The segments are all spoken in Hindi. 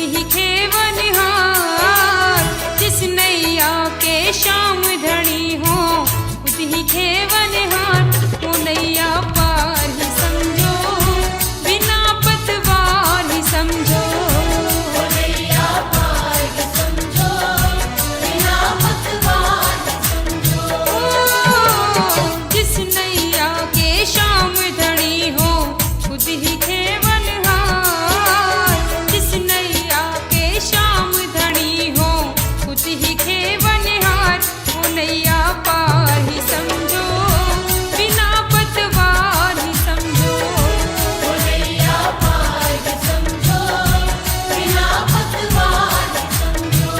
ही खेवनहार, जिस नैया के श्याम धनी हो खुद ही खेवनहार। वो नैया पार ही समझो, बिना पतवार ही समझो। वो नैया पार ही समझो, बिना पतवार ही समझो। जिस नैया के श्याम धनी हो खुद ही खेवनहार, जिस नैया के श्याम धनी हो खुद ही खेवनहार। वो नैया पार ही समझो, बिना पतवार ही समझो। वो नैया पार ही समझो, बिना पतवार ही समझो।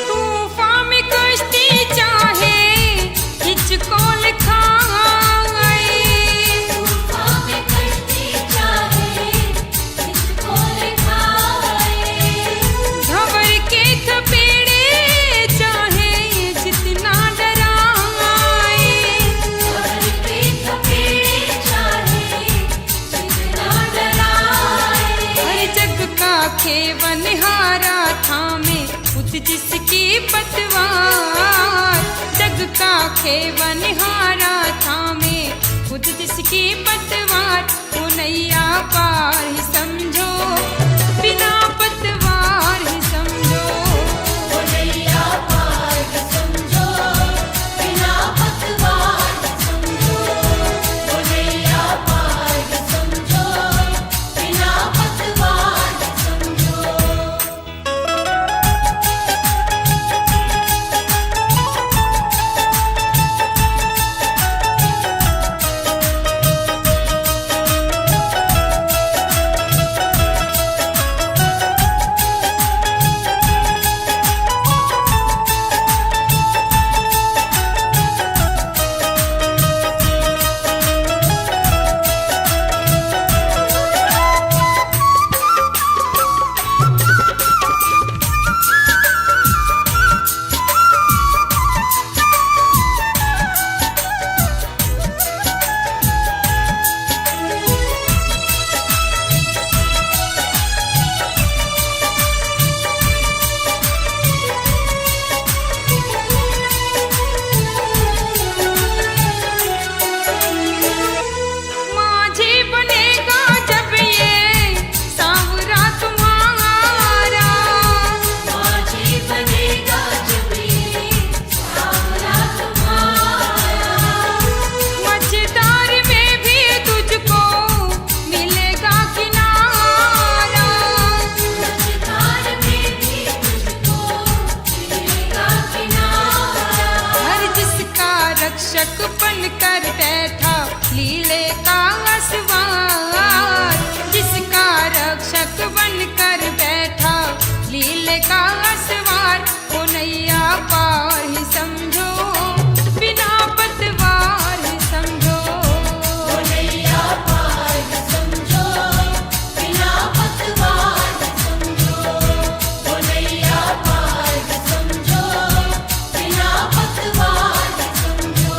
तूफान में कश्ती चाहे हिचकोल खाए, तूफान में कश्ती चाहे किसको लिखाए। घबर के थपेड़े चाहे जितना डराए। खबर के थपेड़े चाहे जितना डराए। हर जग का खेवनहारा थामे खुद जिसकी पतवार, जग का खेवनहारा थामे खुद जिसकी पतवार। वो नैया पार ही समझो, बिना पतवार ही समझो। वो नैया पार ही समझो, बिना पतवार ही समझो। वो नैया पार ही समझो, बिना पतवार ही समझो। माझी बनेगा जब ये सांवरा तुम्हारा, माझी बनेगा जब ये सांवरा तुम्हारा। मझधार में भी तुझको मिलेगा किनारा। मझधार में भी तुझको मिलेगा किनारा। हर जिसका रक्षक बनकर बैठा लीले का असवार, जिसका रक्षक बनकर बैठा लीले का असवार। वो नैया पार ही समझो, बिना पतवार ही समझो। वो नैया पार ही समझो, बिना पतवार ही समझो। वो नैया पार ही समझो, बिना पतवार ही समझो।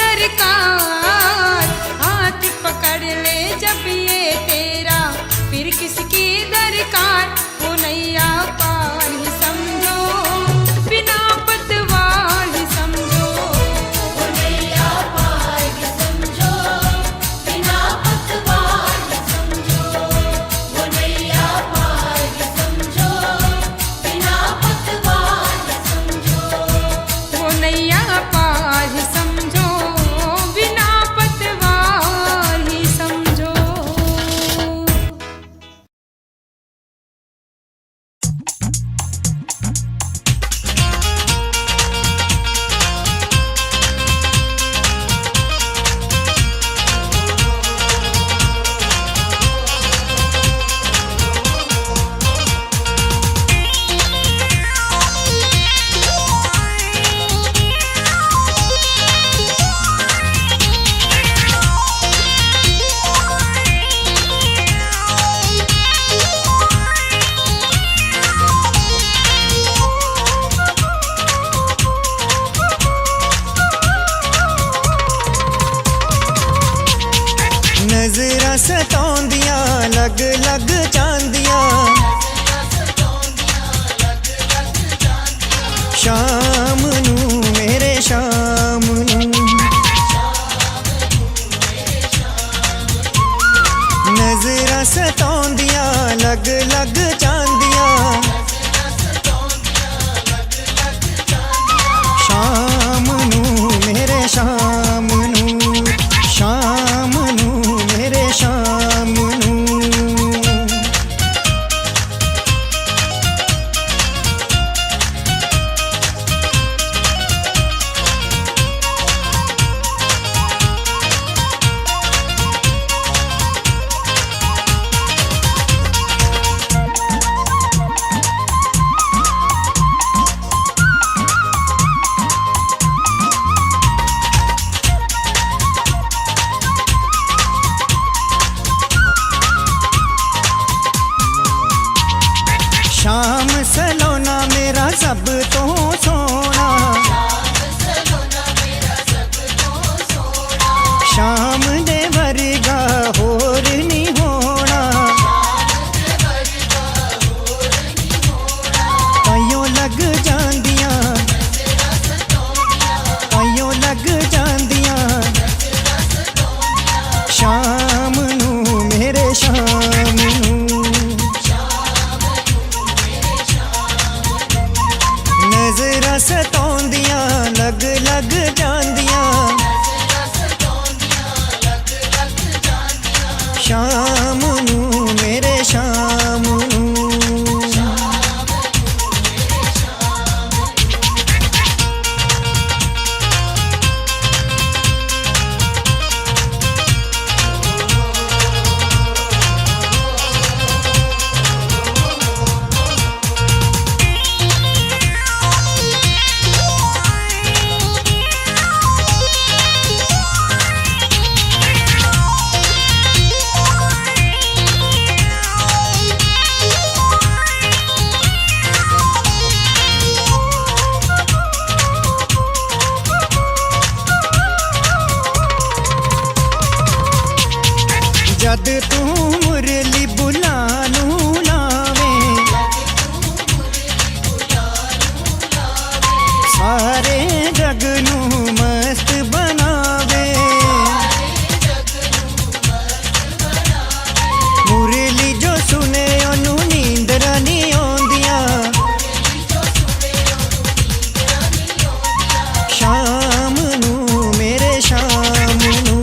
दरकार। हाथ पकड़ ले जब ये तेरा, फिर किसकी दरकार। वो नैया पार ही समझो, बिना पतवार ही समझो। वो नैया पार ही समझो, बिना पतवार ही समझो। वो नैया पार ही समझो, बिना पतवार ही समझो। वो नैया पार ही समझो, बिना पतवार ही समझो। नजरां सताउंदियां लग लग जांदियां, शाम नूं मेरे शाम नूं। नजरां सताउंदियां लग लग जांदियां, शाम नूं मेरे शाम नूं, शाम नूं मेरे शाम नूं। शाम सलोना मेरा सब तो सोना, शाम दे वर्गा होर नी होना। ताइयों लग जांदियां, ताइयों लग जांदियां, शाम नूं मेरे शाम नूं। नजरां सताउंदियां लग लग जांदियां, शाम नूं मेरे शाम नूं। जद तू मुरली बुलानू लावे, सारे जग नू मस्त बनावे। मुरली जो सुने ओनू नींदरां नी आउंदियां, शाम नूं मेरे शाम नूं।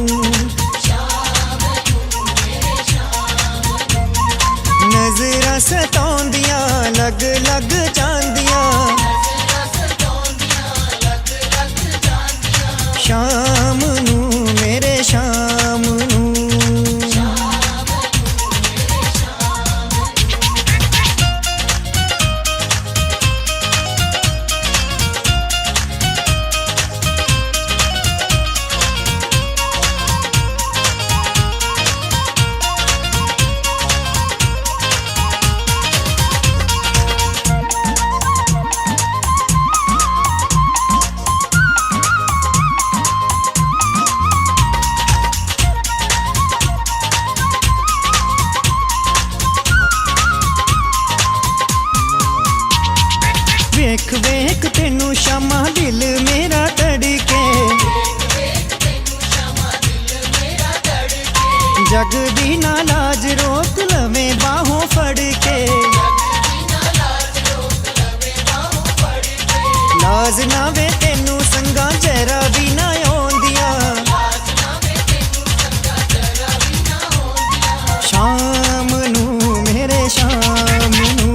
जग दी ना लाज रोक लवे बाहों फड़ के, लाज ना वे तेनू संगा जरा भी ना आउंदियां, शाम नू मेरे शाम नू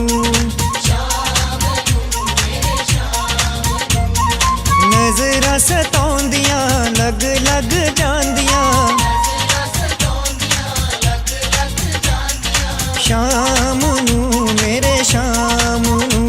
नजरां सताउंदियां लग लग जांदियां, शाम नू मेरे शाम नू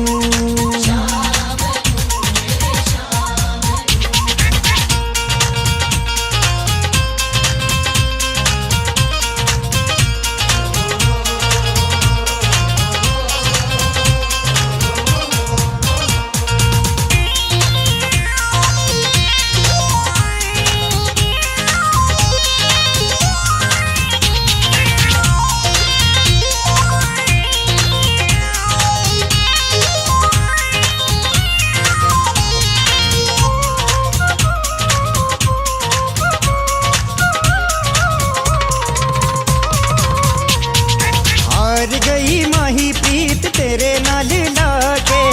हार गई माही प्रीत तेरे नाल लाके,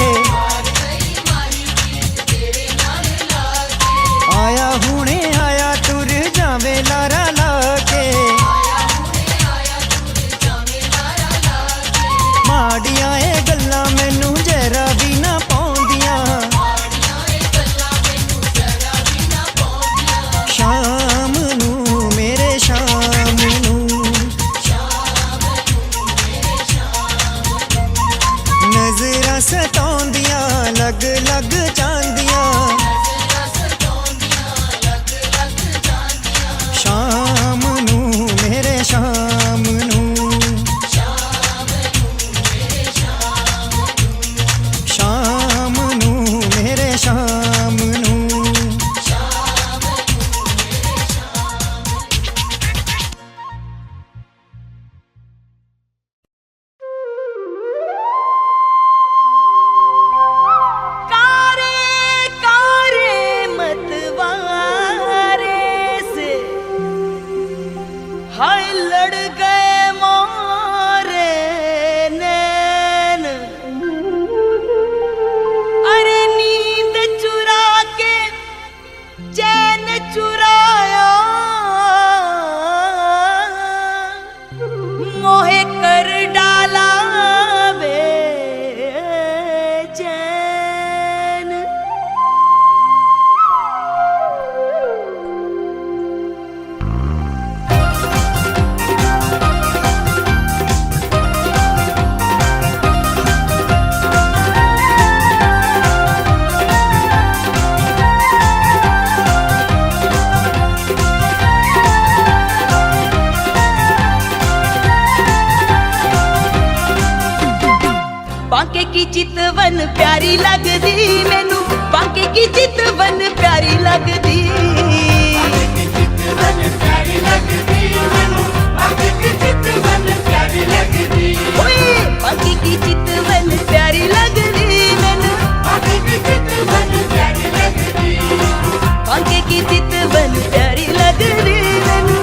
आया हुणे आया तुर जावे लारा लाके, माड़ियां ए गल्लां मैनू जरा भी ना पाउंदियां, शाम नू मेरे शाम नू नजरां सताउंदियां लग लग जांदियां, शाम नू मेरे शाम नू शाम नू मेरे शाम नू कारे कारे मतवारे से हाय लड़ गए मोरे नैन, अरे नींद चुरा के चैन चुराया, मोहे कर डाला बेचैन। बांके की चितवन प्यारी लगदी मैनू, बांके की चितवन प्यारी लगदी, ओए बांके की चितवन प्यारी लगदी मैनू, बांके की चितवन प्यारी लगदी मैनू।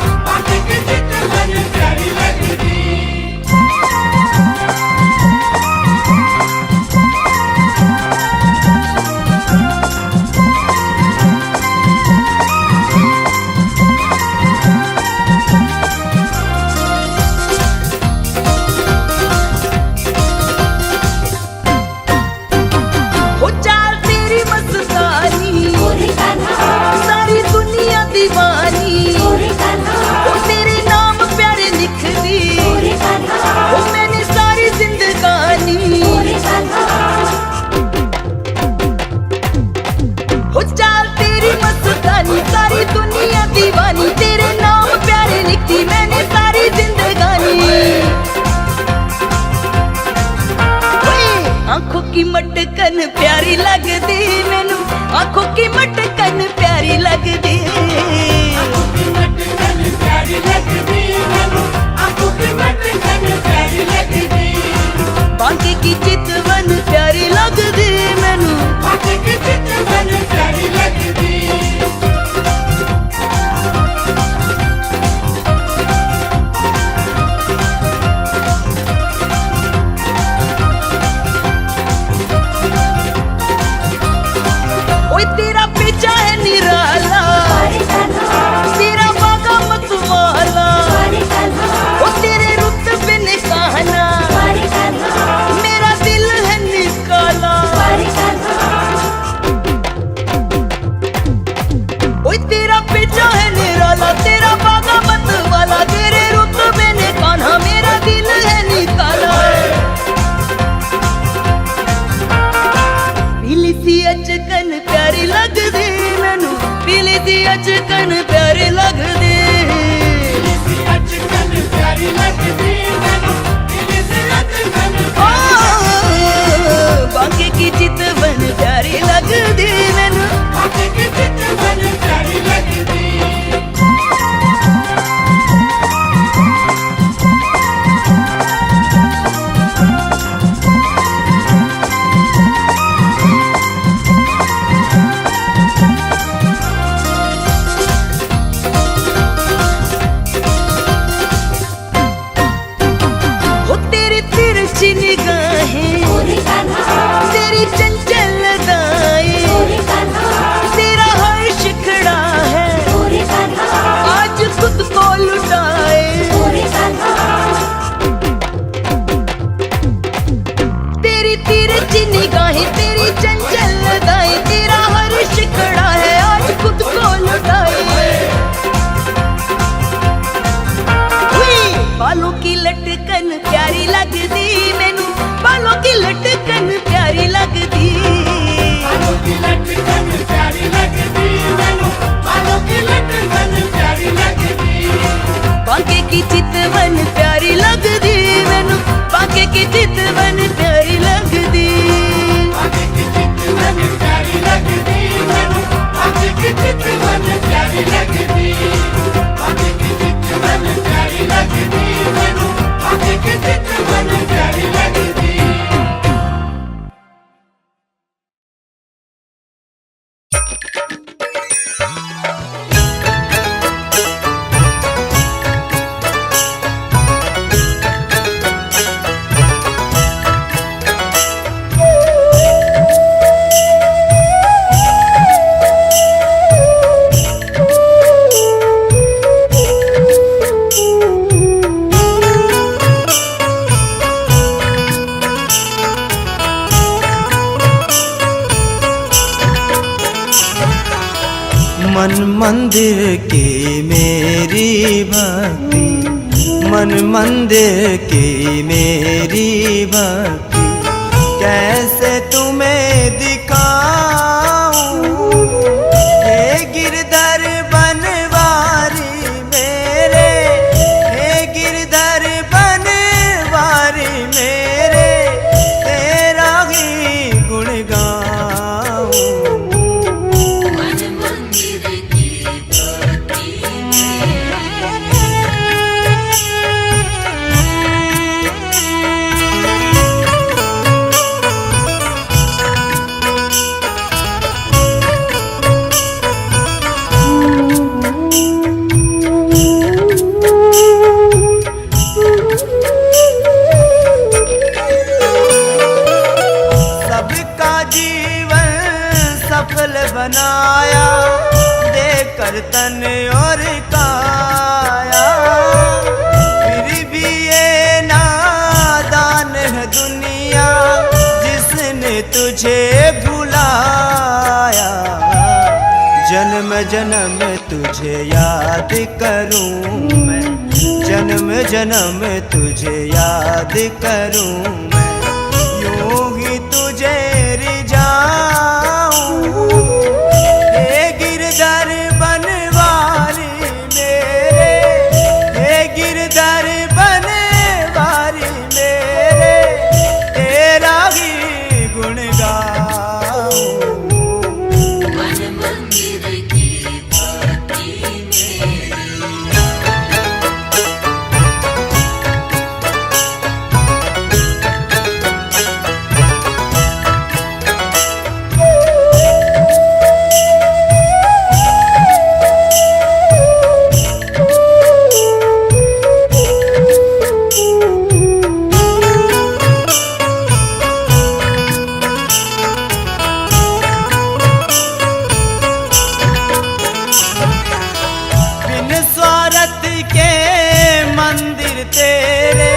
लगदी बाकी की चितवन प्यारी लगदी मैनू हो तेरी तिरछी निगाहें तेरी चंचल अदाएं तेरा हर्ष खड़ा है आज खुद को लुटाए तेरी तिरछी निगाहें तेरी चंचल अदाएं तेरा हर्ष खड़ा है आज खुद को लुटाए बालों की लटकन प्यारी लगदी मैनू बालों की लटकन प्यारी लगदी बांके की चितवन प्यारी लगदी मैनू बांके की चितवन प्यारी लगदी मन मंदिर की मेरी भक्ति मन मंदिर की मेरी भक्ति कैसे तुम्हें दिखाऊं हे गिरधर बनवारी मेरे हे गिरधर बनवारी मेरे तेरा ही गुण गाऊं बनाया देकर तन और काया फिर भी ये नादान है दुनिया जिसने तुझे भुलाया जन्म जन्म तुझे याद करूं मैं जन्म जन्म तुझे याद करूं मैं यूं ही तुझे रिझाऊं हे गिरधर बनवारी मेरे हे गिरधर बनवारी मेरे तेरा ही गुण गाऊं तेरे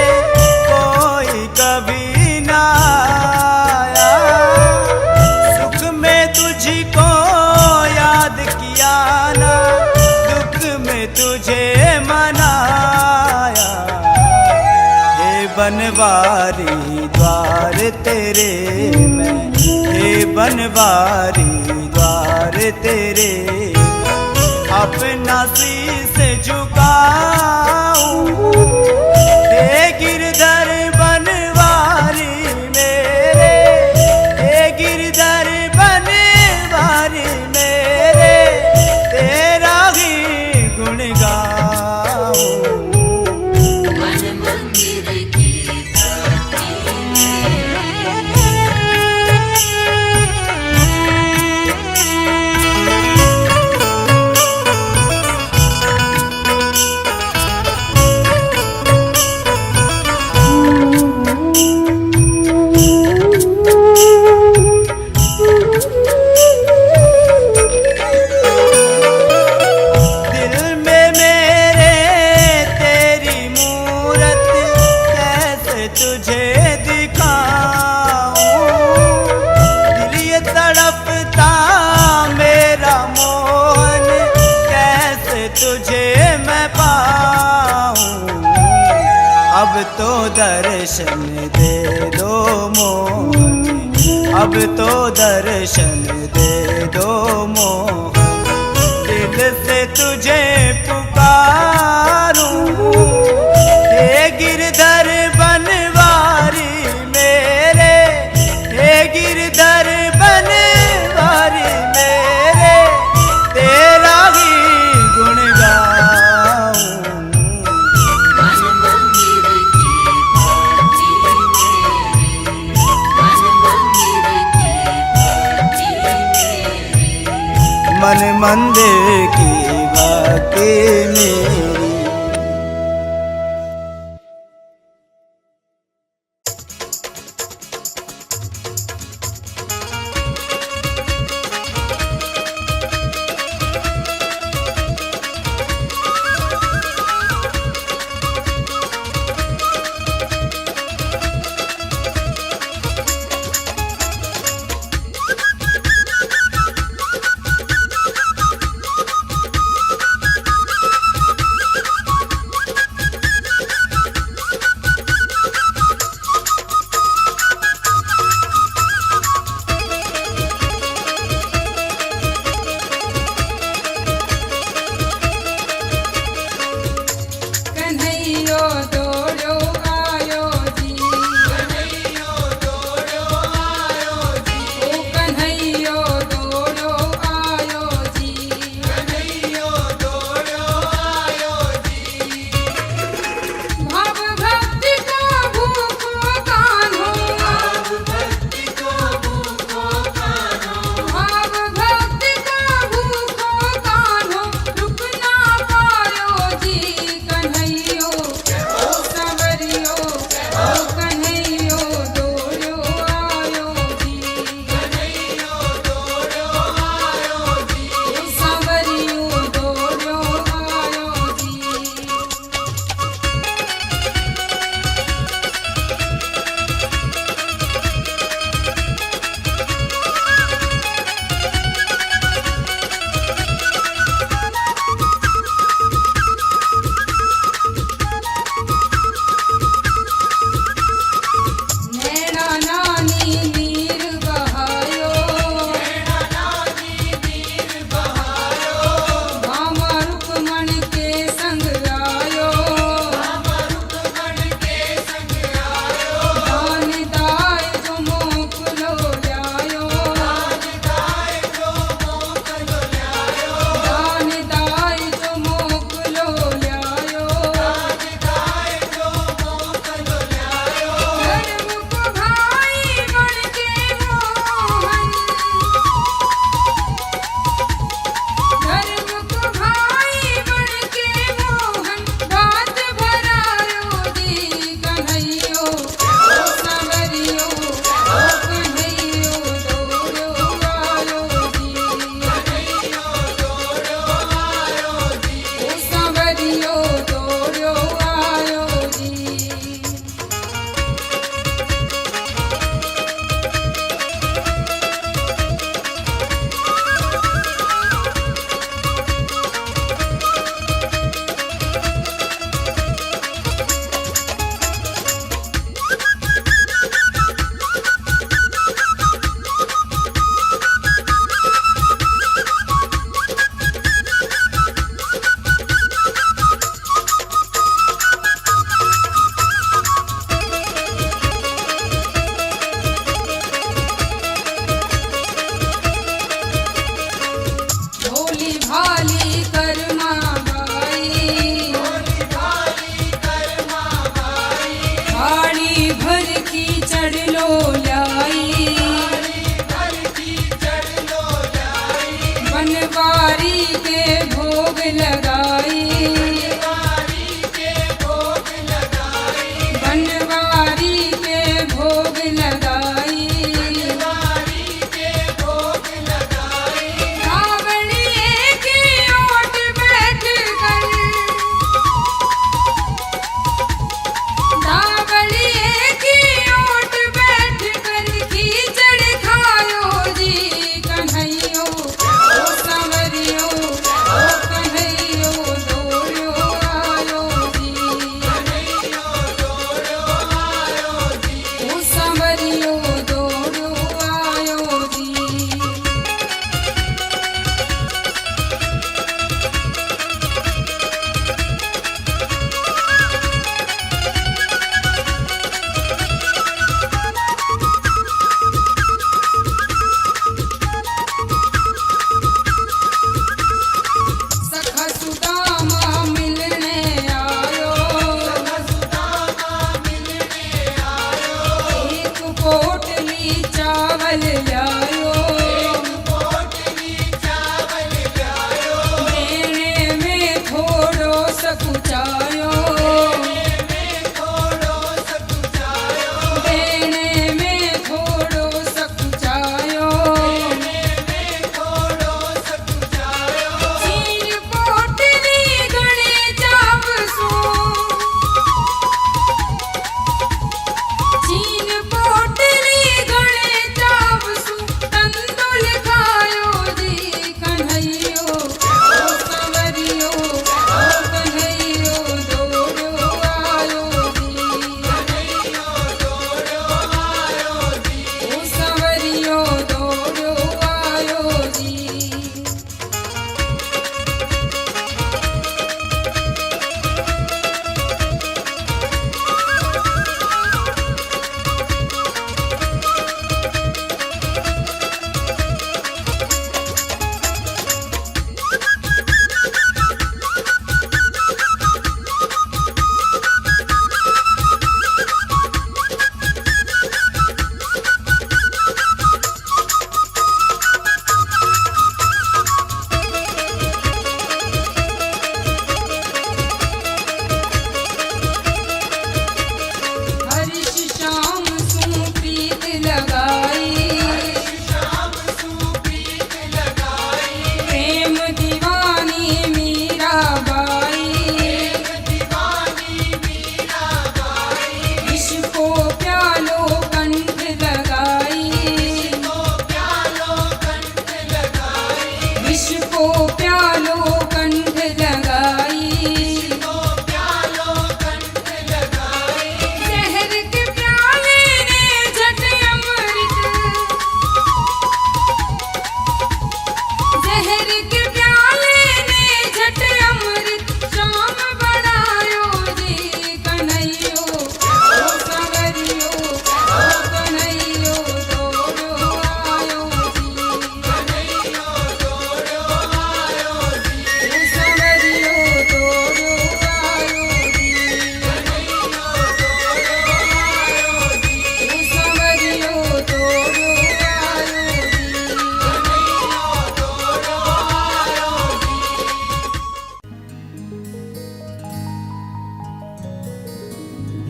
कोई कभी ना आया सुख में तुझको याद किया ना दुख में तुझे मनाया हे बनवारी द्वार तेरे मैं हे बनवारी द्वार तेरे अपना शीस झुकाऊं। हे गिरधर बनवारी मेरे, हे गिरधर बनवारी मेरे, तेरा ही गुण गाऊं। मन मंदिर की धरती दिल में मेरे तेरी मूरत कैसे तुझे दिखाऊं। दिल ये तड़पता मेरा मोहन, कैसे तुझे मैं पाऊं। अब तो दर्शन दे दो मोहन, अब तो दर्शन दे दो मोहन। दिल से तुझे पुकारूं। हे गिरधर बनवारी मेरे, हे गिरधर बनवारी मेरे, तेरा ही गुण गाऊं। मन मंदिर की धरती मेरी, मन मंदिर की धरती मेरी। मन मंदिर की भक्ति मेरी।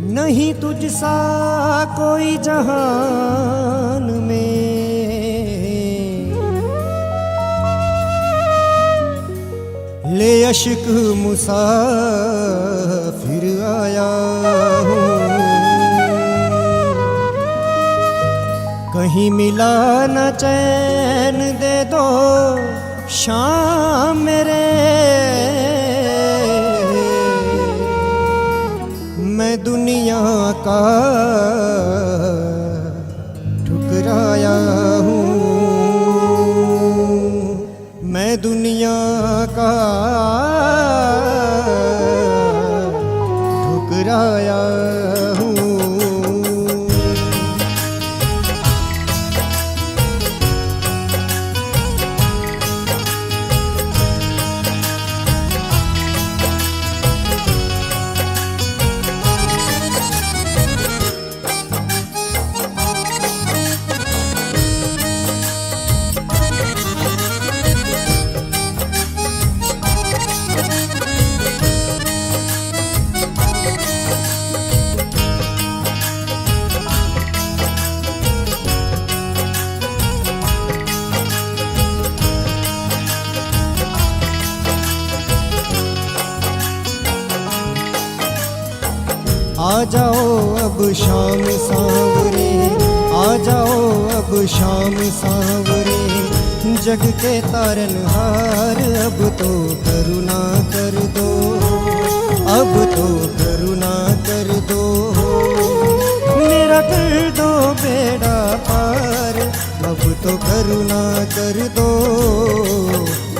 नहीं तुझसा कोई जहान में, ले अश्क मुसाफिर आया हूँ। कहीं मिला न चैन दे दो शाम मेरे, मैं दुनिया का ठुकराया हूँ, मैं दुनिया का ठुकराया हूँ। आ जाओ अब शाम सांवरे, आ जाओ अब शाम सांवरे, जग के तारनहार अब तो करुणा कर दो, अब तो करुणा कर दो, मेरा कर दो बेड़ा पार, अब तो करुणा कर दो,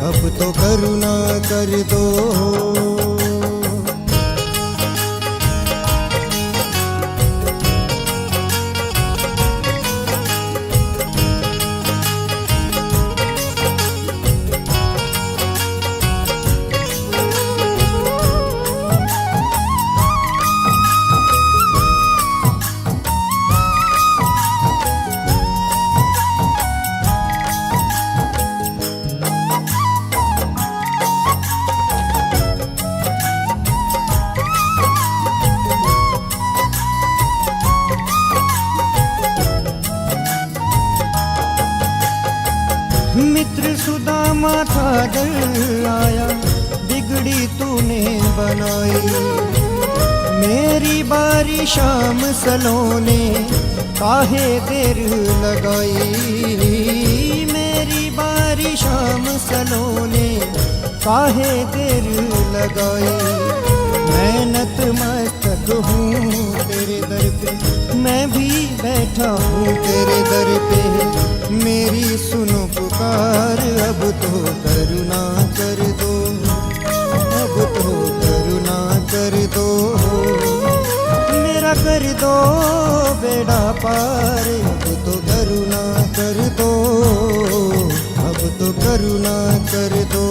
अब तो करुणा कर दो। मित्र सुदामा था डर आया, बिगड़ी तूने बनाई, मेरी बारी शाम सलोने काहे देर लगाई, मेरी बारी शाम सलोने काहे देर लगाई, मैं नतमस्तक हूँ तेरे दर पे, मैं भी बैठा हूँ तेरे दर पे, मेरी सुनो पुकार, अब तो करुणा कर दो, अब तो करुणा कर दो, मेरा कर दो बेड़ा पार, अब तो करुणा कर दो, अब तो करुणा कर दो।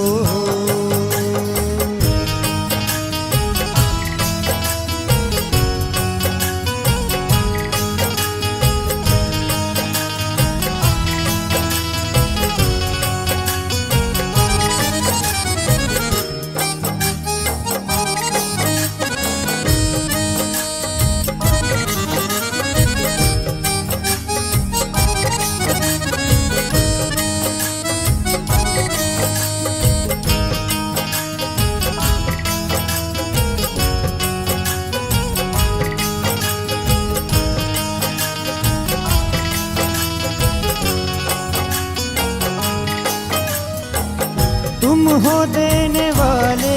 तुम हो देने वाले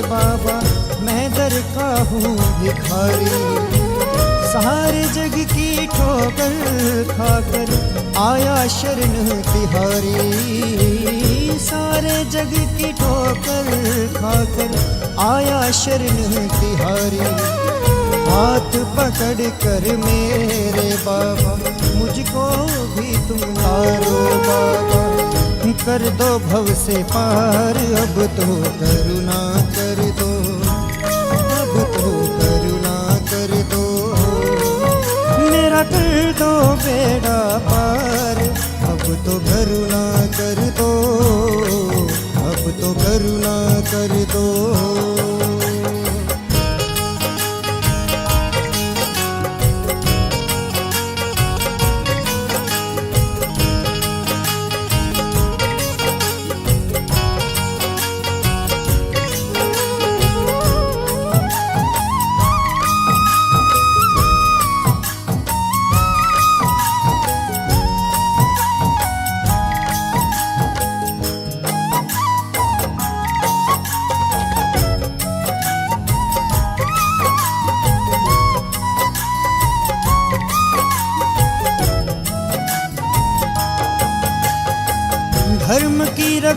बाबा, मैं दर का हूँ भिखारी, सारे जग की ठोकर खाकर आया शरण तिहारी, सारे जग की ठोकर खाकर आया शरण तिहारी, हाथ पकड़ कर मेरे बाबा मुझको भी तुम तारो बाबा, कर दो भव से पार, अब तो करुणा कर दो, अब तो करुणा कर दो, मेरा कर दो बेड़ा पार, अब तो करुणा कर दो, अब तो करुणा कर दो।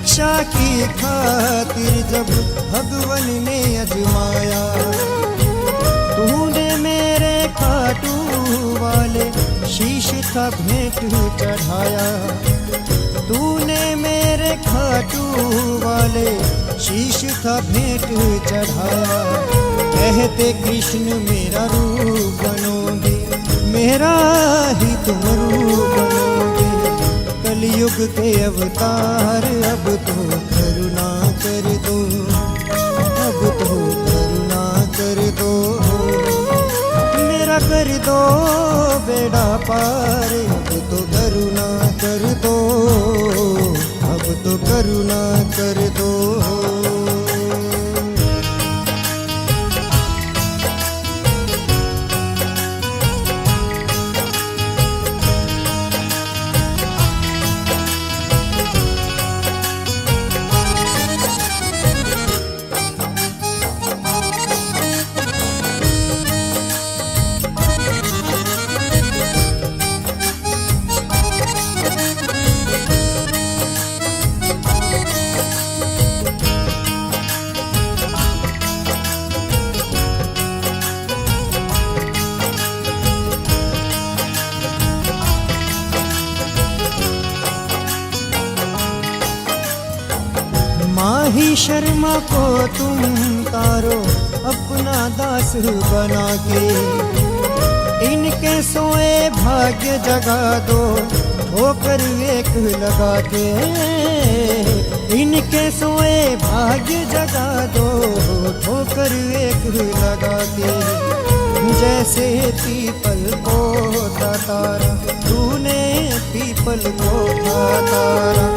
भिक्षा की खातिर जब भगवन ने अजमाया, तूने मेरे खाटू वाले शीश का भेंट चढ़ाया, तूने मेरे खाटू वाले शीश का भेंट चढ़ाया। कहते कृष्ण मेरा रूप बनोगे, मेरा ही तुम रूप बनोगे। कलयुग के अवतार अब तो करुणा कर दो, अब तो करुणा कर दो, मेरा कर दो बेड़ा पार। अब तो करुणा कर दो, अब तो करुणा कर दो। माही शर्मा को तुम तारो अपना दास बना के, इनके सोए भाग्य जगा दो ठोकर एक लगा के, इनके सोए भाग्य जगा दो ठोकर एक लगा के। जैसे पीपल को था तारा, तूने पीपल को था तारा,